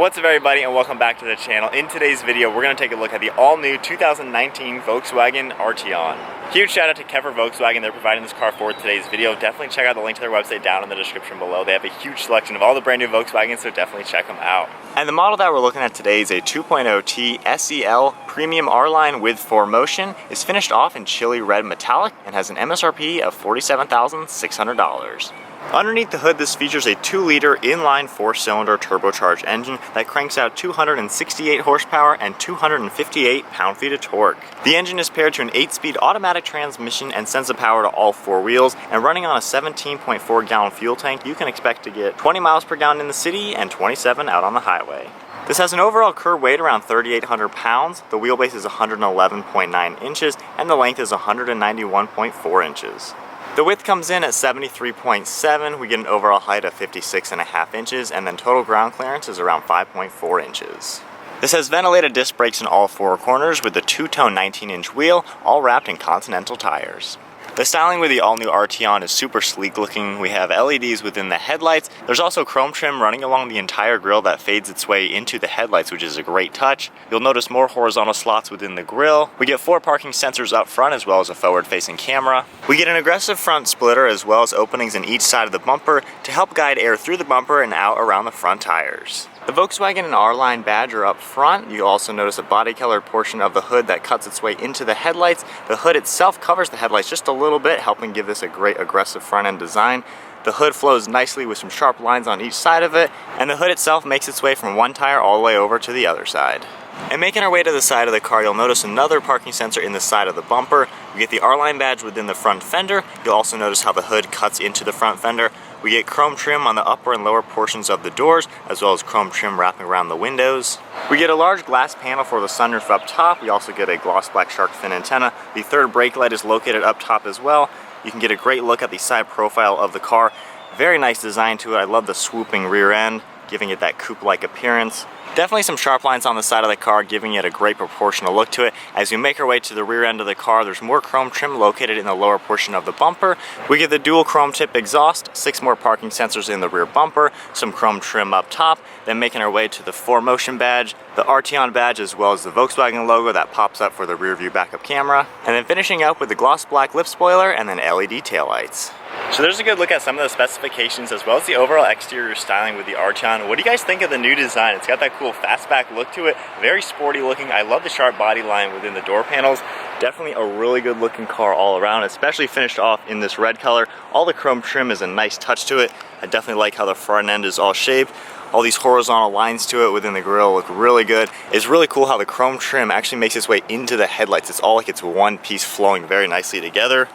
What's up everybody and welcome back to the channel. In today's video we're going to take a look at the all-new 2019 Volkswagen Arteon. Huge shout out to Keffer VW, they're providing this car for today's video. Definitely check out the link to their website down in the description below. They have a huge selection of all the brand new Volkswagens, so definitely check them out. And the model that we're looking at today is a 2.0T SEL Premium R-Line with 4Motion. It's finished off in chili red metallic and has an MSRP of $47,600. Underneath the hood, this features a 2-liter inline 4-cylinder turbocharged engine that cranks out 268 horsepower and 258 pound-feet of torque. The engine is paired to an 8-speed automatic transmission and sends the power to all 4 wheels, and running on a 17.4-gallon fuel tank, you can expect to get 20 miles per gallon in the city and 27 out on the highway. This has an overall curb weight around 3,800 pounds, the wheelbase is 111.9 inches, and the length is 191.4 inches. The width comes in at 73.7, we get an overall height of 56.5 inches, and then total ground clearance is around 5.4 inches. This has ventilated disc brakes in all 4 corners with the two-tone 19-inch wheel, all wrapped in Continental tires. The styling with the all-new Arteon is super sleek looking. We have LEDs within the headlights. There's also chrome trim running along the entire grille that fades its way into the headlights, which is a great touch. You'll notice more horizontal slots within the grille. We get 4 parking sensors up front as well as a forward-facing camera. We get an aggressive front splitter as well as openings in each side of the bumper to help guide air through the bumper and out around the front tires. The Volkswagen and R-Line badge are up front. You also notice a body-colored portion of the hood that cuts its way into the headlights. The hood itself covers the headlights just a little bit, helping give this a great aggressive front-end design. The hood flows nicely with some sharp lines on each side of it, and the hood itself makes its way from one tire all the way over to the other side. And making our way to the side of the car, you'll notice another parking sensor in the side of the bumper. We get the R-Line badge within the front fender. You'll also notice how the hood cuts into the front fender. We get chrome trim on the upper and lower portions of the doors, as well as chrome trim wrapping around the windows. We get a large glass panel for the sunroof up top. We also get a gloss black shark fin antenna. The third brake light is located up top as well. You can get a great look at the side profile of the car. Very nice design to it. I love the swooping rear end, giving it that coupe-like appearance. Definitely some sharp lines on the side of the car, giving it a great proportional look to it. As we make our way to the rear end of the car, there's more chrome trim located in the lower portion of the bumper. We get the dual chrome tip exhaust, 6 more parking sensors in the rear bumper, some chrome trim up top, then making our way to the 4Motion badge, the Arteon badge, as well as the Volkswagen logo that pops up for the rear view backup camera, and then finishing up with the gloss black lip spoiler and then LED taillights. So there's a good look at some of the specifications as well as the overall exterior styling with the Arteon. What do you guys think of the new design? It's got that cool fastback look to it, very sporty looking. I love the sharp body line within the door panels. Definitely a really good looking car all around, especially finished off in this red color. All the chrome trim is a nice touch to it. I definitely like how the front end is all shaped. All these horizontal lines to it within the grille look really good. It's really cool how the chrome trim actually makes its way into the headlights. It's all like it's one piece flowing very nicely together.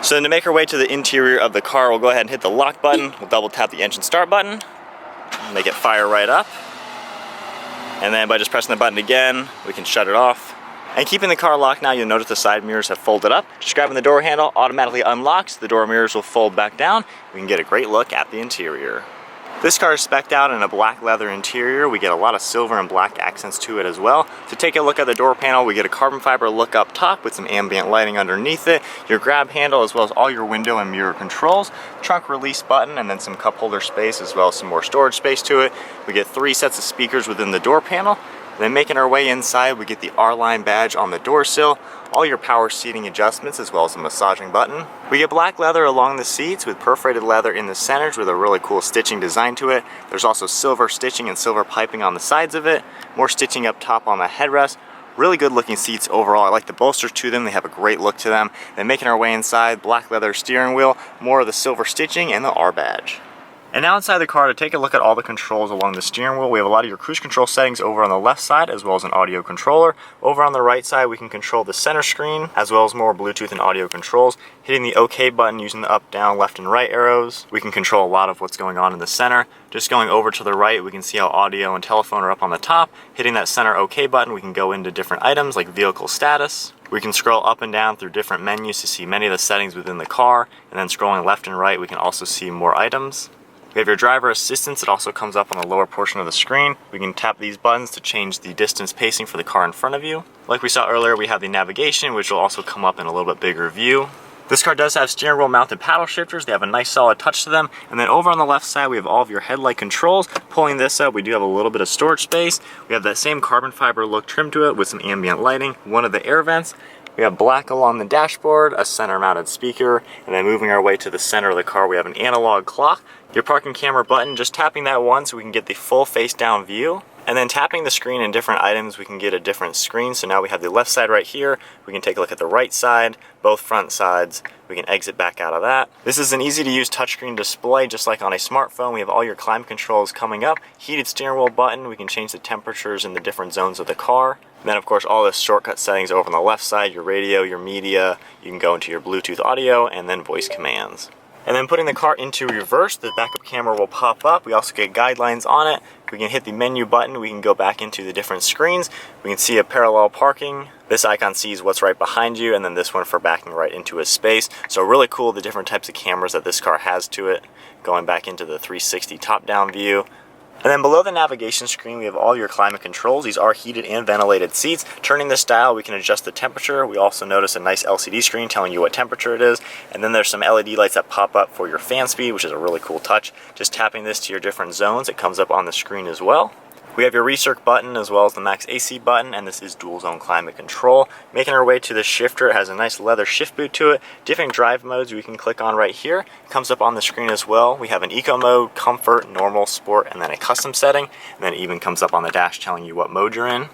So then to make our way to the interior of the car, we'll go ahead and hit the lock button. We'll double tap the engine start button, make it fire right up. And then by just pressing the button again, we can shut it off. And keeping the car locked now, you'll notice the side mirrors have folded up. Just grabbing the door handle automatically unlocks, the door mirrors will fold back down. We can get a great look at the interior. This car is spec'd out in a black leather interior. We get a lot of silver and black accents to it as well. To take a look at the door panel, we get a carbon fiber look up top with some ambient lighting underneath it, your grab handle as well as all your window and mirror controls, trunk release button, and then some cup holder space as well as some more storage space to it. We get 3 sets of speakers within the door panel. Then making our way inside, we get the R-Line badge on the door sill, all your power seating adjustments as well as a massaging button. We get black leather along the seats with perforated leather in the centers with a really cool stitching design to it. There's also silver stitching and silver piping on the sides of it, more stitching up top on the headrest. Really good looking seats overall. I like the bolsters to them, they have a great look to them. Then making our way inside, black leather steering wheel, more of the silver stitching and the R badge. And now inside the car, to take a look at all the controls along the steering wheel, we have a lot of your cruise control settings over on the left side, as well as an audio controller. Over on the right side, we can control the center screen, as well as more Bluetooth and audio controls. Hitting the OK button using the up, down, left, and right arrows, we can control a lot of what's going on in the center. Just going over to the right, we can see how audio and telephone are up on the top. Hitting that center OK button, we can go into different items like vehicle status. We can scroll up and down through different menus to see many of the settings within the car, and then scrolling left and right, we can also see more items. We have your driver assistance. It also comes up on the lower portion of the screen. We can tap these buttons to change the distance pacing for the car in front of you. Like we saw earlier, we have the navigation, which will also come up in a little bit bigger view. This car does have steering wheel mounted paddle shifters. They have a nice solid touch to them. And then over on the left side, we have all of your headlight controls. Pulling this up, we do have a little bit of storage space. We have that same carbon fiber look trim to it with some ambient lighting. One of the air vents. We have black along the dashboard, a center mounted speaker, and then moving our way to the center of the car, we have an analog clock. Your parking camera button, just tapping that once so we can get the full face down view. And then tapping the screen in different items, we can get a different screen. So now we have the left side right here. We can take a look at the right side, both front sides. We can exit back out of that. This is an easy to use touchscreen display, just like on a smartphone. We have all your climate controls coming up. Heated steering wheel button. We can change the temperatures in the different zones of the car. And then of course all the shortcut settings over on the left side, your radio, your media. You can go into your Bluetooth audio and then voice commands. And then putting the car into reverse, the backup camera will pop up. We also get guidelines on it. We can hit the menu button. We can go back into the different screens. We can see a parallel parking. This icon sees what's right behind you, and then this one for backing right into a space. So really cool, the different types of cameras that this car has to it. Going back into the 360 top-down view. And then below the navigation screen, we have all your climate controls. These are heated and ventilated seats. Turning this dial, we can adjust the temperature. We also notice a nice LCD screen telling you what temperature it is. And then there's some LED lights that pop up for your fan speed, which is a really cool touch. Just tapping this to your different zones, it comes up on the screen as well. We have your recirc button as well as the max AC button, and this is dual zone climate control. Making our way to the shifter, it has a nice leather shift boot to it. Different drive modes we can click on right here. It comes up on the screen as well. We have an eco mode, comfort, normal, sport, and then a custom setting. And then it even comes up on the dash telling you what mode you're in.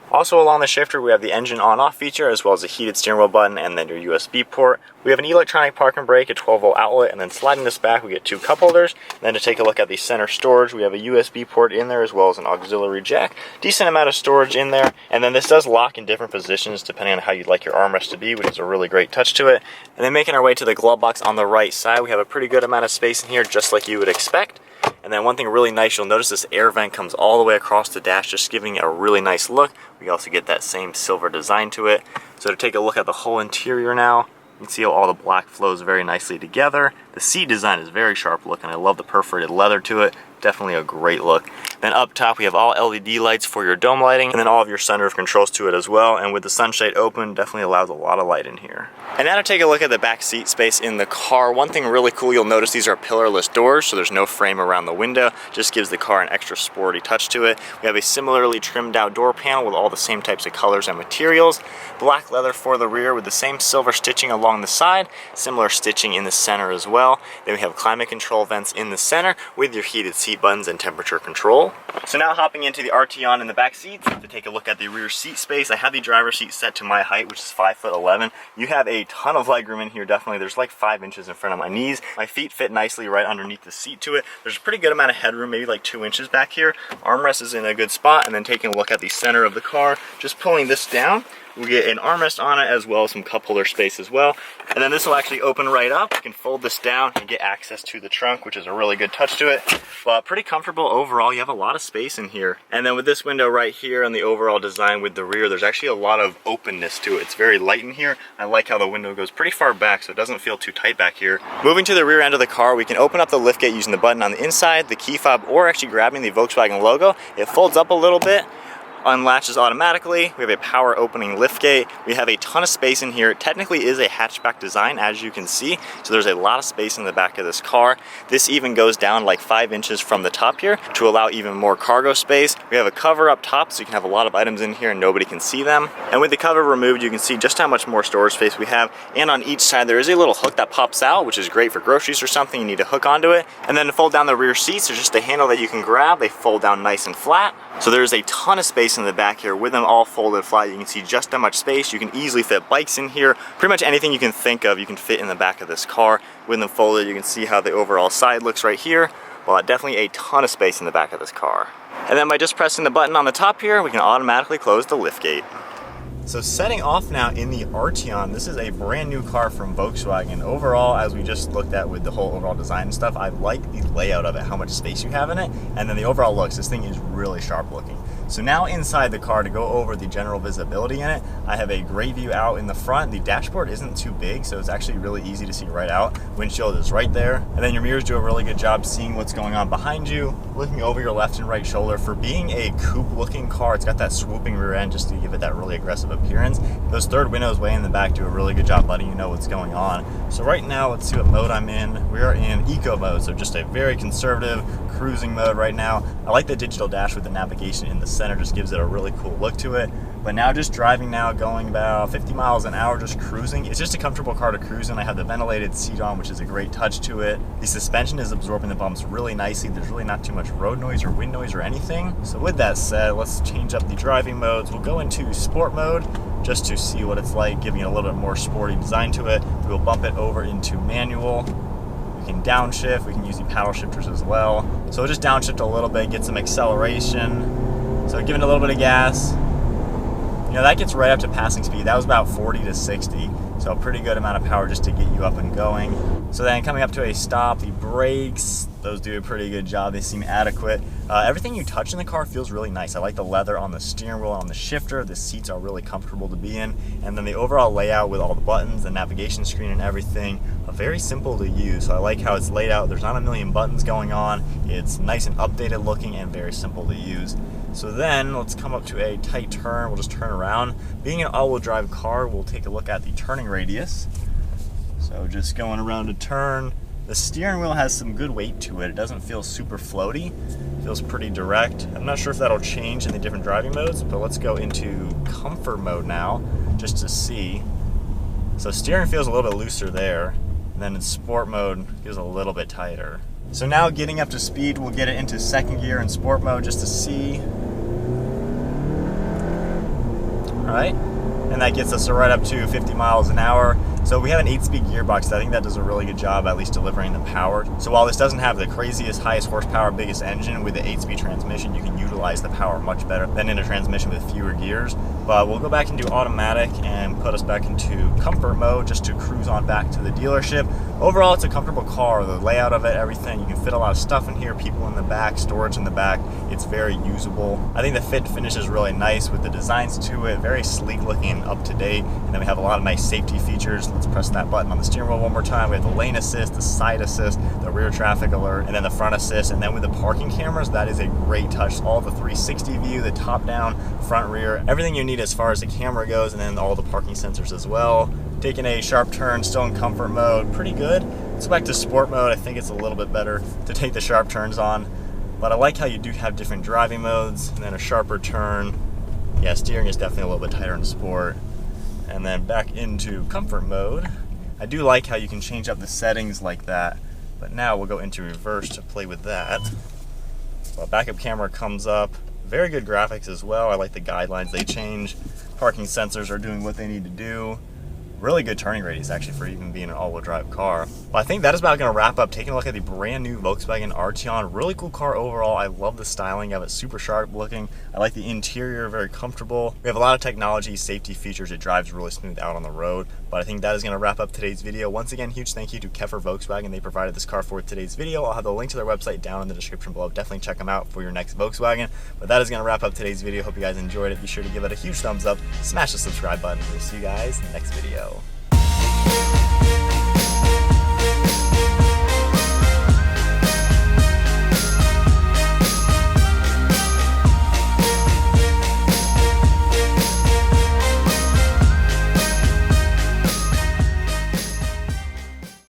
Also along the shifter, we have the engine on-off feature as well as a heated steering wheel button and then your USB port. We have an electronic parking brake, a 12-volt outlet, and then sliding this back, we get 2 cup holders. And then to take a look at the center storage, we have a USB port in there as well as an auxiliary jack. Decent amount of storage in there. And then this does lock in different positions depending on how you'd like your armrest to be, which is a really great touch to it. And then making our way to the glove box on the right side, we have a pretty good amount of space in here, just like you would expect. And then one thing really nice, you'll notice this air vent comes all the way across the dash, just giving it a really nice look. We also get that same silver design to it. So to take a look at the whole interior now, you can see how all the black flows very nicely together. The seat design is very sharp looking. I love the perforated leather to it. Definitely a great look. Then up top we have all LED lights for your dome lighting and then all of your sunroof controls to it as well. And with the sunshade open, definitely allows a lot of light in here. And now to take a look at the back seat space in the car. One thing really cool, you'll notice these are pillarless doors, so there's no frame around the window. Just gives the car an extra sporty touch to it. We have a similarly trimmed out door panel with all the same types of colors and materials. Black leather for the rear with the same silver stitching along the side. Similar stitching in the center as well. Then we have climate control vents in the center with your heated seat buttons and temperature control. So now hopping into the Arteon in the back seats to take a look at the rear seat space. I have the driver's seat set to my height, which is 5'11". You have a ton of legroom in here, definitely. There's like 5 inches in front of my knees. My feet fit nicely right underneath the seat to it. There's a pretty good amount of headroom, maybe like 2 inches back here. Armrest is in a good spot, and then taking a look at the center of the car, just pulling this down, we get an armrest on it as well as some cup holder space as well. And then this will actually open right up. You can fold this down and get access to the trunk, which is a really good touch to it. But pretty comfortable overall. You have a lot of space in here. And then with this window right here and the overall design with the rear, there's actually a lot of openness to it. It's very light in here. I like how the window goes pretty far back so it doesn't feel too tight back here. Moving to the rear end of the car, we can open up the liftgate using the button on the inside, the key fob, or actually grabbing the Volkswagen logo. It folds up a little bit, unlatches automatically. We have a power opening liftgate. We have a ton of space in here. It technically is a hatchback design, as you can see, so there's a lot of space in the back of this car. This even goes down like 5 inches from the top here to allow even more cargo space. We have a cover up top so you can have a lot of items in here and nobody can see them. And with the cover removed, you can see just how much more storage space we have. And on each side there is a little hook that pops out, which is great for groceries or something. You need to hook onto it. And then to fold down the rear seats, there's just a handle that you can grab. They fold down nice and flat. So there's a ton of space in the back here with them all folded flat. You can see just how much space. You can easily fit bikes in here. Pretty much anything you can think of you can fit in the back of this car. With them folded, you can see how the overall side looks right here. Well, definitely a ton of space in the back of this car. And then by just pressing the button on the top here, we can automatically close the liftgate. So setting off now in the Arteon, this is a brand new car from Volkswagen. Overall, as we just looked at with the whole overall design and stuff, I like the layout of it, how much space you have in it, and then the overall looks. This thing is really sharp looking. So now inside the car, to go over the general visibility in it, I have a great view out in the front. The dashboard isn't too big, so it's actually really easy to see right out. Windshield is right there. And then your mirrors do a really good job seeing what's going on behind you, looking over your left and right shoulder. For being a coupe looking car, it's got that swooping rear end just to give it that really aggressive appearance. Those third windows way in the back do a really good job letting you know what's going on. So right now, let's see what mode I'm in. We are in eco mode, so just a very conservative cruising mode right now. I like the digital dash with the navigation in the center, just gives it a really cool look to it. But now just driving now, going about 50 miles an hour, just cruising. It's just a comfortable car to cruise in. I have the ventilated seat on, which is a great touch to it. The suspension is absorbing the bumps really nicely. There's really not too much road noise or wind noise or anything. So with that said, let's change up the driving modes. We'll go into sport mode just to see what it's like, giving it a little bit more sporty design to it. We'll bump it over into manual. We can downshift. We can use the paddle shifters as well. So we'll just downshift a little bit, get some acceleration. So giving it a little bit of gas. You know, that gets right up to passing speed. That was about 40 to 60. So a pretty good amount of power just to get you up and going. So then coming up to a stop, the brakes, those do a pretty good job. They seem adequate. Everything you touch in the car feels really nice. I like the leather on the steering wheel, on the shifter. The seats are really comfortable to be in. And then the overall layout with all the buttons, the navigation screen and everything, very simple to use. So I like how it's laid out. There's not a million buttons going on. It's nice and updated looking and very simple to use. So then let's come up to a tight turn. We'll just turn around. Being an all-wheel drive car, we'll take a look at the turning radius. So just going around a turn. The steering wheel has some good weight to it. It doesn't feel super floaty. It feels pretty direct. I'm not sure if that'll change in the different driving modes, but let's go into comfort mode now just to see. So steering feels a little bit looser there. And then in sport mode, it feels a little bit tighter. So now getting up to speed, we'll get it into second gear in sport mode just to see. All right, and that gets us right up to 50 miles an hour. So we have an 8-speed gearbox, so I think that does a really good job at least delivering the power. So while this doesn't have the craziest, highest horsepower, biggest engine, with the 8-speed transmission, you can utilize the power much better than in a transmission with fewer gears. But we'll go back into automatic and put us back into comfort mode just to cruise on back to the dealership. Overall, it's a comfortable car. The layout of it, everything, you can fit a lot of stuff in here, people in the back, storage in the back. It's very usable. I think the fit finish is really nice with the designs to it, very sleek looking and up to date. And then we have a lot of nice safety features. Let's press that button on the steering wheel one more time. We have the lane assist, the side assist, the rear traffic alert, and then the front assist. And then with the parking cameras, that is a great touch. All the 360 view, the top down, front rear, everything you need as far as the camera goes, and then all the parking sensors as well. Taking a sharp turn, still in comfort mode, pretty good. Let's go back to sport mode. I think it's a little bit better to take the sharp turns on, but I like how you do have different driving modes, and then a sharper turn. Yeah, steering is definitely a little bit tighter in sport. And then back into comfort mode. I do like how you can change up the settings like that, but now we'll go into reverse to play with that. Well, backup camera comes up. Very good graphics as well. I like the guidelines they change. Parking sensors are doing what they need to do. Really good turning radius actually for even being an all-wheel drive car. Well, I think that is about going to wrap up taking a look at the brand new Volkswagen Arteon. Really cool car overall. I love the styling of it, super sharp looking. I like the interior, very comfortable. We have a lot of technology, safety features. It drives really smooth out on the road. But I think that is going to wrap up today's video. Once again, huge thank you to Keffer Volkswagen. They provided this car for today's video. I'll have the link to their website down in the description below. Definitely check them out for your next Volkswagen. But that is going to wrap up today's video. Hope you guys enjoyed it. Be sure to give it a huge thumbs up, smash the subscribe button. We'll see you guys in the next video.